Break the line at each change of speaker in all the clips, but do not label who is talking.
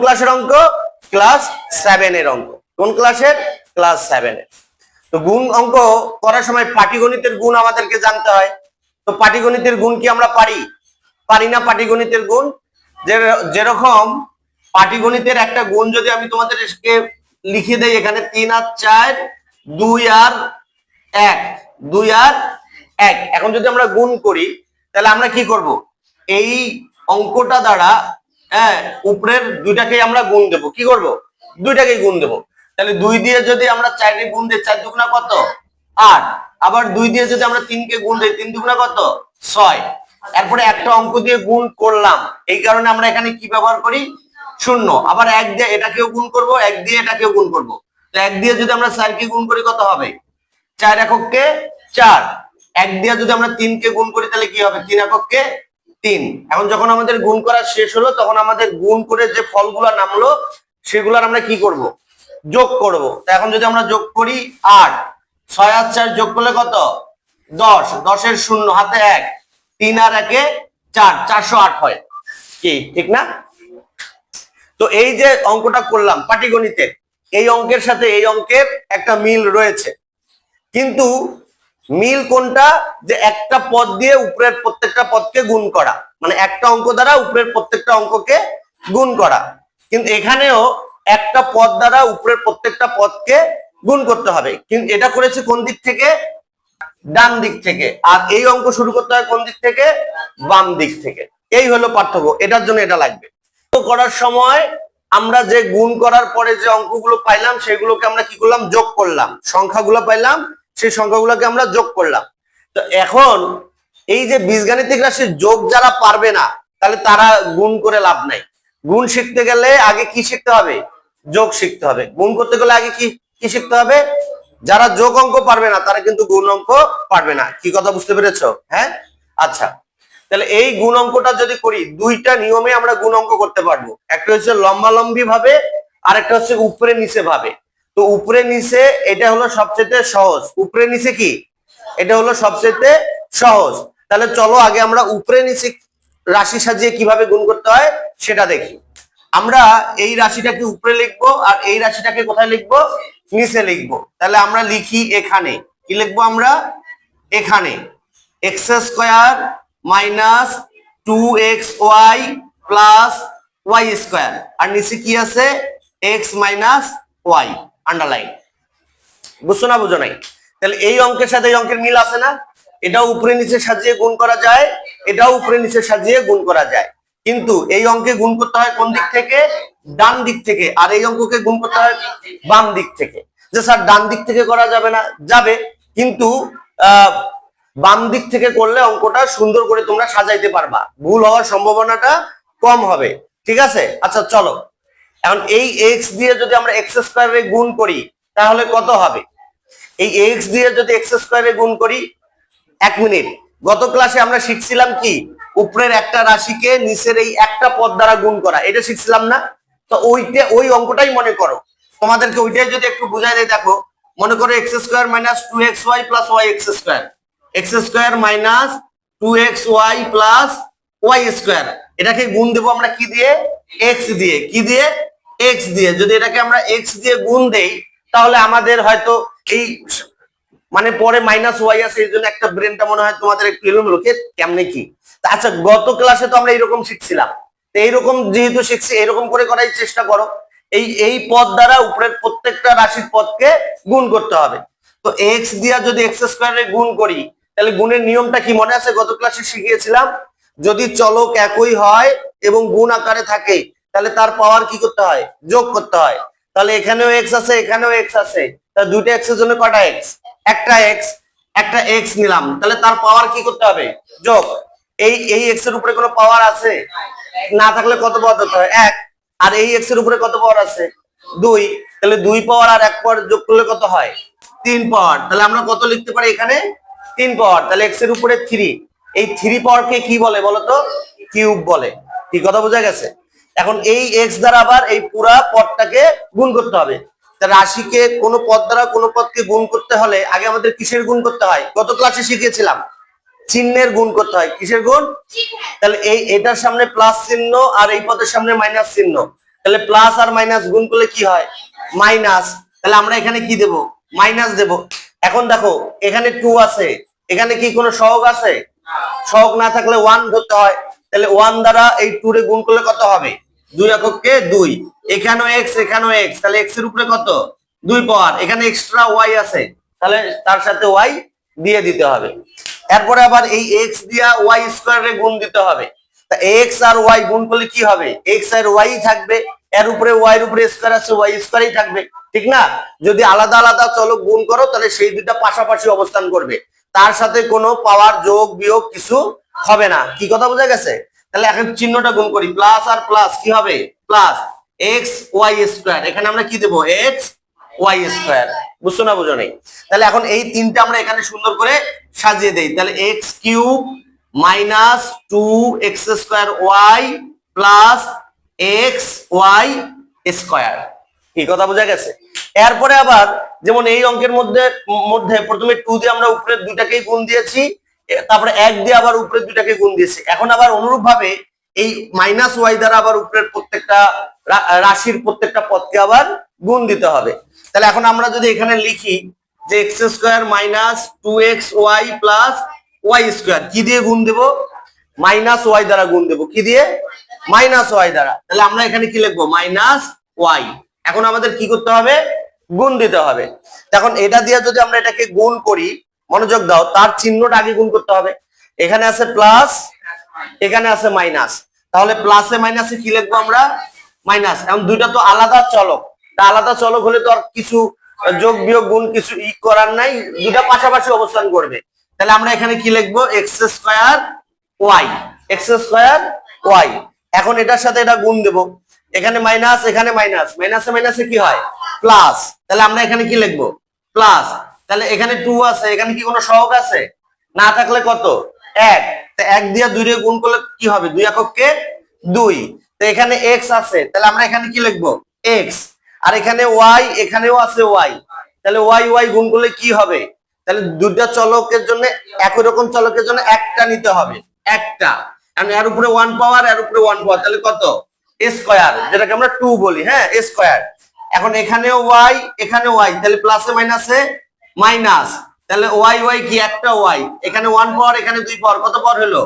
ক্লাসের অঙ্ক? ক্লাস 7 এর অঙ্ক। কোন ক্লাসের? ক্লাস 7 এর। তো গুণ অঙ্ক করার সময় পাটিগণিতের গুণ আমাদেরকে জানতে হয়। তো পাটিগণিতের গুণ কি আমরা পারি না? পাটিগণিতের গুণ যেরকম পাটিগণিতের একটা গুণ যদি আমি তোমাদেরকে লিখে দেই এখানে 3 আর 4 2 আর 1 2 আর 1। এখন যদি আমরা গুণ করি তাহলে আমরা কি করব? এই অঙ্কটা দ্বারা উপরের দুইটাকে আমরা গুণ দেব। কি করব? দুইটাকে গুণ দেব। তাহলে 2 দিয়ে যদি আমরা 4 কে গুণ দেই 4 দুগুণা কত? 8। আবার 2 দিয়ে যদি আমরা 3 কে গুণ দেই 3 দুগুণা কত? 6। এরপরে একটা অঙ্ক দিয়ে গুণ করলাম, এই কারণে আমরা এখানে কি ব্যবহার করি? শূন্য। আবার 1 দিয়ে এটাকেও গুণ করব, 1 দিয়ে এটাকেও গুণ করব। তো 1 দিয়ে যদি আমরা 4 কে গুণ করি কত হবে? 4 এককে 4। 1 দিয়ে যদি আমরা 3 কে গুণ করি তাহলে কি হবে? 3 এককে 3। এখন যখন আমাদের গুণ করা শেষ হলো তখন আমাদের গুণ করে যে ফলগুলো নামলো সেগুলোর আমরা কি করব? যোগ করব। তো এখন যদি আমরা যোগ করি 8, 6 আর 4 যোগ করলে কত? 10। 10 এর শূন্য হাতে 1, 3 আর 1 4, 408 হয়। কি ঠিক না? তো এই যে অঙ্কটা করলাম পাটিগণিতের, এই অঙ্কের সাথে এই অঙ্কের একটা মিল রয়েছে। কিন্তু মিল কোনটা? যে একটা পদ দিয়ে উপরের প্রত্যেকটা পদকে গুণ করা, মানে একটা অঙ্ক দ্বারা উপরের প্রত্যেকটা অঙ্ককে গুণ করা। কিন্তু এখানেও একটা পদ দ্বারা উপরের প্রত্যেকটা পদকে গুণ করতে হবে। কিন্তু এটা করেছে কোন দিক থেকে? ডান দিক থেকে। আর এই অঙ্ক শুরু করতে হয় কোন দিক থেকে? বাম দিক থেকে। এই হলো পার্থক্য, এটার জন্য এটা লাগবে। করার সময় আমরা যে গুণ করার পরে যে অঙ্কগুলো পাইলাম সেগুলোকে আমরা কি করলাম? যোগ করলাম। সংখ্যাগুলো পাইলাম, সেই সংখ্যাগুলোকে আমরা যোগ করলাম। তো এখন এই যে বীজগাণিতিক রাশির যোগ যারা পারবে না তাহলে তারা গুণ করে লাভ নাই। গুণ শিখতে গেলে আগে কি শিখতে হবে? যোগ শিখতে হবে। গুণ করতে গেলে আগে কি শিখতে হবে? যারা যোগ অঙ্ক পারবে না তারা কিন্তু গুণ অঙ্ক পারবে না। কি কথা বুঝতে পেরেছো? হ্যাঁ, আচ্ছা। তাহলে এই গুণ অঙ্কটা যদি করি, দুইটা নিয়মে আমরা গুণ অঙ্ক করতে পারবো। একটা হচ্ছে লম্বালম্বি ভাবে, আর একটা হচ্ছে উপরে নিচে ভাবে। তো উপরে নিচে এটা হলো সবচেয়ে সহজ। উপরে নিচে কি? এটা হলো সবচেয়ে সহজ। তাহলে চলো আগে আমরা উপরে নিচে রাশি সাজিয়ে কিভাবে গুণ করতে হয় সেটা দেখি। আমরা এই রাশিটাকে উপরে লিখবো আর এই রাশিটাকে কোথায় লিখবো? নিচে লিখবো। তাহলে আমরা লিখি এখানে। কি লিখবো আমরা? এখানে X square minus 2xy plus Y square, আর নিচে কি আছে? X minus Y underline. বুঝছো না? বুঝো নাই? তাহলে এই অঙ্কের সাথে এই অঙ্কের মিল আছে না? এটাও উপরে নিচে সাজিয়ে গুণ করা যায়, এটাও উপরে নিচে সাজিয়ে গুণ করা যায়। কিন্তু এই অঙ্কে গুণ করতে হয় কোন দিক থেকে? ডান দিক থেকে। আর এই অঙ্ককে গুণ করতে হয় বাম দিক থেকে। যে স্যার ডান দিক থেকে করা যাবে না? যাবে, কিন্তু বাম দিক থেকে করলে অঙ্কটা সুন্দর করে তোমরা সাজাইতে পারবা, ভুল হওয়ার সম্ভাবনাটা কম হবে। ঠিক আছে? আচ্ছা চলো এখন এই এক্স দিয়ে যদি আমরা এক্স স্কয়ারে গুণ করি তাহলে কত হবে? এই এক্স দিয়ে যদি এক্স স্কয়ারে গুণ করি, 1 মিনিট, গত ক্লাসে আমরা শিখছিলাম কি? উপরের একটা রাশিকে নিচের এই একটা পদ দ্বারা গুণ করা, এটা শিখছিলাম না? তো ওই অঙ্কটাই মনে করো। তোমাদেরকে ওইটাই যদি একটু বুঝাই দেই, দেখো মনে করো x square minus 2xy plus y x square, x square minus 2xy plus y square. এটাকে গুণ দেবো আমরা কি দিয়ে? এক্স দিয়ে। কি দিয়ে? এক্স দিয়ে। যদি এটাকে আমরা এক্স দিয়ে গুণ দেই তাহলে আমাদের হয়তো এই মানে পরে মাইনাস ওয়াই আছে, এই জন্য একটা ব্রেনটা মনে হয় তোমাদের একটু এলোমেলো, কেমনে কি। আচ্ছা গত ক্লাসে তো আমরা এইরকম শিখছিলাম, তো এইরকম যেহেতু শিখছি এরকম করে করার চেষ্টা করো। এই পদ দ্বারা উপরের প্রত্যেকটা রাশির পদকে গুণ করতে হবে। তো এক্স দিয়া যদি এক্স স্কয়ারে গুণ করি তাহলে গুণের নিয়মটা কি মনে আছে? গত ক্লাসে শিখিয়েছিলাম, যদি চলক একই হয় এবং গুণ আকারে থাকে তাহলে তার পাওয়ার কি করতে হয়? যোগ করতে হয়। তাহলে এখানেও এক্স আছে, এখানেও এক্স আছে, তাহলে দুইটা এক্স এর জন্য কয়টা এক্স? একটা এক্স নিলাম, তাহলে তার পাওয়ার কি করতে হবে? যোগ। এই এক্স এর উপরে কোনো পাওয়ার আছে? না থাকলে কত পাওয়ার দিতে হয়? 1। আর এই এক্স এর উপরে কত পাওয়ার আছে? 2। তাহলে 2 পাওয়ার আর 1 পাওয়ার যোগ করলে কত হয়? 3 পাওয়ার। তাহলে আমরা কত লিখতে পারি এখানে? 3 পাওয়ার। তাহলে এক্স এর উপরে 3, এই 3 পাওয়ারকে কি বলে বলো তো? কিউব বলে। কি কথা বোঝা গেছে? এখন এই এক্স দ্বারা আবার এই পুরা পদটাকে গুণ করতে হবে। রাশিকে কোন পদ দ্বারা কোন পদকে গুণ করতে হলে আগে আমাদের কিসের গুণ করতে হয়? গত ক্লাসে শিখিয়েছিলাম, চিহ্নের গুণ করতে হয়। কিসের গুণ? তাহলে এটার সামনে প্লাস চিহ্ন আর এই পদের সামনে মাইনাস চিহ্ন, তাহলে প্লাস আর মাইনাস গুণ করলে কি হয়? মাইনাস। তাহলে আমরা এখানে কি দেব? মাইনাস দেব। এখন দেখো এখানে 2 আছে, এখানে কি কোনো সহগ আছে? সহগ না থাকলে 1 ধরতে হয়। তাহলে 1 দ্বারা এই 2 রে গুণ করলে কত হবে? 2 এককে 2। এখানেও x, এখানেও x, তাহলে x এর উপরে কত? 2 পাওয়ার। এখানে এক্সট্রা y আছে, তাহলে তার সাথে y দিয়ে দিতে হবে। এরপরে আবার এই x দিয়া y স্কয়ারে গুণ দিতে হবে। তা x আর y গুণ করলে কি হবে? x আর y থাকবে, এর উপরে y এর উপরে স্কয়ার আছে, y স্কয়ারই থাকবে, ঠিক না? যদি আলাদা আলাদা চলক গুণ করো তাহলে সেই দুটো পাশাপাশি অবস্থান করবে, তার সাথে কোনো পাওয়ার যোগ বিয়োগ কিছু হবে না। কি কথা বোঝা গেছে? তাহলে এখন চিহ্নটা গুণ করি, প্লাস আর প্লাস কি হবে? Plus x y square. এখানে আমরা কি দেব? x y square. বুঝছো না বুঝো নাই? তাহলে এখন এই তিনটা আমরা এখানে সুন্দর করে সাজিয়ে দেই। তাহলে x cube minus 2x square y plus x y square. কি কথা বোঝা গেছে? এরপরে আবার যেমন এই অঙ্কের মধ্যে মধ্যে প্রথমে 2 দিয়ে আমরা উপরের দুইটাকেই গুণ দিয়েছি, তারপরে 1 দিয়ে আবার উপরের দুইটাকে গুণ দিয়েছি। এখন আবার অনুরূপ ভাবে এই মাইনাস ওয়াই দ্বারা আবার উপরের প্রত্যেকটা রাশির প্রত্যেকটা পদকে আবার গুণ দিতে হবে। তাহলে এখন আমরা যদি এখানে লিখি যে x square minus 2x y plus Y square, কি দিয়ে গুণ দেব? মাইনাস ওয়াই দ্বারা গুণ দেব। কি দিয়ে? মাইনাস ওয়াই দ্বারা। তাহলে আমরা এখানে কি লিখবো? Minus y. এখন আমাদের কি করতে হবে? গুণ দিতে হবে। এখন এটা দিয়ে যদি আমরা এটাকে গুণ করি, মনোযোগ দাও, তার চিহ্নটা আগে গুণ করতে হবে। এখানে আছে প্লাস, এখানে আছে মাইনাস, তাহলে প্লাসে মাইনাসে কি লিখবো আমরা? মাইনাস। এখন দুইটা তো আলাদা চলক, আলাদা চলক হলে তো আর কিছু যোগ বিয়োগ গুণ কিছু করার নাই, দুটা পাশাপাশি অবস্থান করবে। তাহলে আমরা এখানে কি লিখবো? X square y, x square y. এখন এটার সাথে এটা গুণ দেব, এখানে মাইনাস, এখানে মাইনাস, মাইনাসে মাইনাসে কি হয়? প্লাস। তাহলে আমরা এখানে কি লিখবো? প্লাস। তাহলে এখানে 2 আছে, এখানে কি কোনো সহগ আছে? না থাকলে কত? 1। তো 1 দিয়ে 2 রে গুণ করলে কি হবে? 2 এককে 2। তো এখানে x আছে, তাহলে আমরা এখানে কি লিখবো? x। আর এখানে y, এখানেও আছে y, তাহলে y y গুণ করলে কি হবে? তাহলে দুইটা চলকের জন্য, একই রকম চলকের জন্য একটা নিতে হবে, একটা। আর এর উপরে 1 পাওয়ার, এর উপরে 1 পাওয়ার, তাহলে কত? স্কয়ার, যেটাকে আমরা 2 বলি, হ্যাঁ, স্কয়ার। এখন এখানেও y, এখানেও y, তাহলে প্লাসে মাইনাসে মাইনাস, তাহলে y y কি? একটা y। এখানে 1 পাওয়ার, এখানে 2 পাওয়ার, কত পাওয়ার হলো?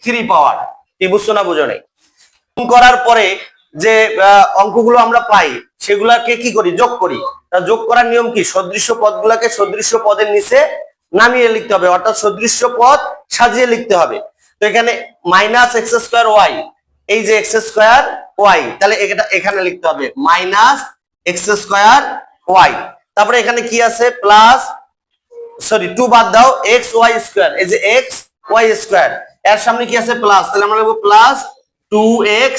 3 পাওয়ার। কি বুঝছো না বুঝো নাই? গুণ করার পরে যে অঙ্কগুলো আমরা পাই সেগুলাকে কি করি? যোগ করি। যোগ করার নিয়ম কি? সদৃশ্য পদগুলোকে সদৃশ্য পদের নিচে নামিয়ে লিখতে হবে, অর্থাৎ সদৃশ্য পদ সাজিয়ে লিখতে হবে। তো এখানে মাইনাস এক্স স্কোয়ার ওয়াই, এই যে এক্স স্কোয়ার ওয়াই, তাহলে এটা এখানে লিখতে হবে মাইনাস এক্স স্কোয়ার ওয়াই। তারপরে এখানে কি আছে? প্লাস, সরি 2 বাদ দাও, এক্স ওয়াই স্কোয়ার, এই যে এক্স ওয়াই স্কোয়ার, এর সামনে কি আছে? প্লাস, তাহলে আমরা লিখবো প্লাস 2x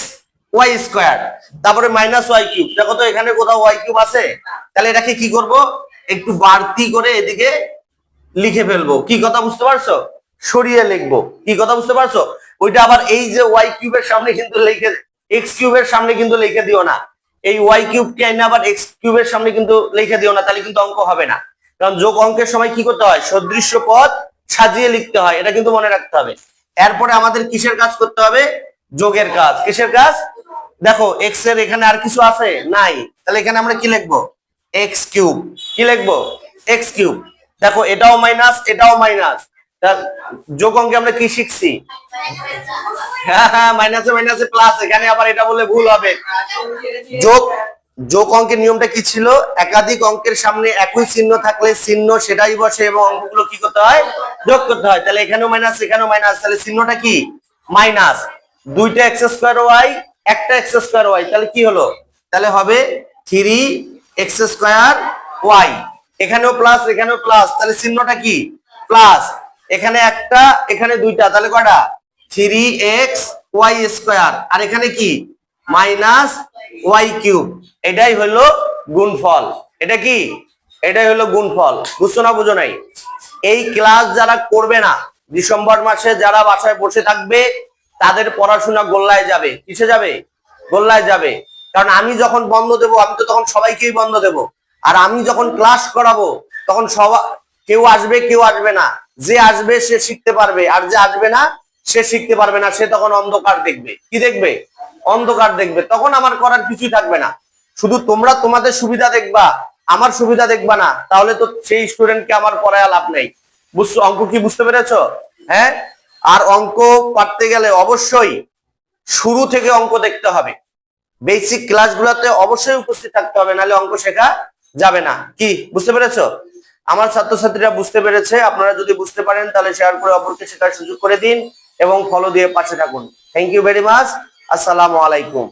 y স্কয়ার। তারপরে মাইনাস y কিউব, দেখো তো এখানে কোথাও y কিউব আছে? তাহলে এটাকে কি করব? একটু বাড়তি করে এদিকে লিখে ফেলবো। কি কথা বুঝতে পারছো? সরিয়ে লিখবো। কি কথা বুঝতে পারছো? ওইটা আবার এই যে y কিউবের সামনে কিন্তু লিখে, x কিউবের সামনে কিন্তু লিখে দিও না। এই y কিউব কে আইনা আবার x কিউবের সামনে কিন্তু লিখে দিও না, তাহলে কিন্তু অঙ্ক হবে না। কারণ যোগ অঙ্কের সময় কি করতে হয়? সদৃশ্য পদ সাজিয়ে লিখতে হয়, এটা কিন্তু মনে রাখতে হবে। এরপরে আমাদের কিসের কাজ করতে হবে? যোগের কাজ। কিসের কাজ? দেখো এক্স এর এখানে আর কিছু আছে? নাই, তাহলে এখানে আমরা কি লিখবো? X cube. কি লিখবো? X cube. দেখো এটাও মাইনাস, এটাও মাইনাস, যোগ অঙ্কে আমরা কি শিখছি? হ্যাঁ হ্যাঁ, মাইনাসে মাইনাসে প্লাস, এখানে আবার এটা বলে ভুল হবে। যোগ, যোগ অঙ্কের নিয়মটা কি ছিল? একাধিক অঙ্কের সামনে একই চিহ্ন থাকলে চিহ্ন সেটাই বসে এবং অঙ্কগুলো কি করতে হয়? যোগ করতে হয়। তাহলে এখানেও মাইনাস, এখানেও মাইনাস, তাহলে চিহ্নটা কি? মাইনাস। দুইটা এক্স স্কোয়ার ওয়াই, একটা এক্স স্কোয়ার ওয়াই, তাহলে কি হলো? তাহলে হবে 3x স্কোয়ার ওয়াই। এখানেও প্লাস, এখানেও প্লাস, তাহলে চিহ্নটা কি? প্লাস। এখানে একটা, এখানে দুইটা, তাহলে কয়টা? 3x Y square. আর এখানে কি? Minus y cube. এটাই হলো গুণফল। এটা কি? এটাই হলো গুণফল। বুঝছো না বুঝো নাই? এই ক্লাস যারা করবে না, ডিসেম্বর মাসে যারা বাসায় বসে থাকবে, তাদের পড়াশোনা গোল্লায় যাবে। কিসে যাবে? গোল্লায় যাবে। কারণ আমি যখন বন্ধ দেব, আমি তো তখন সবাইকেই বন্ধ দেব। আর আমি যখন ক্লাস করাবো তখন সবাই, কেউ আসবে কেউ আসবে না, যে আসবে সে শিখতে পারবে, আর যে আসবে না সে শিখতে পারবে না, সে তখন অন্ধকার দেখবে। কি দেখবে? অন্ধকার দেখবে, তখন আমার করার কিছুই থাকবে না। শুধু তোমরা তোমাদের সুবিধা দেখবা, আমার সুবিধা দেখবা না, তাহলে তো সেই স্টুডেন্টকে আমার পড়ায় লাভ নেই। বুঝছো? অঙ্ক কি বুঝতে পেরেছো? হ্যাঁ। আর অঙ্ক পারতে গেলে অবশ্যই শুরু থেকে অঙ্ক দেখতে হবে, বেসিক ক্লাসগুলোতে অবশ্যই উপস্থিত থাকতে হবে, নাহলে অঙ্ক শেখা যাবে না। কি বুঝতে পেরেছো? আমার ছাত্রছাত্রীরা বুঝতে পেরেছে। আপনারা যদি বুঝতে পারেন তাহলে শেয়ার করে অপরকে শেখার সুযোগ করে দিন এবং ফলো দিয়ে পাশে থাকুন। Thank you very much. আসসালামু আলাইকুম।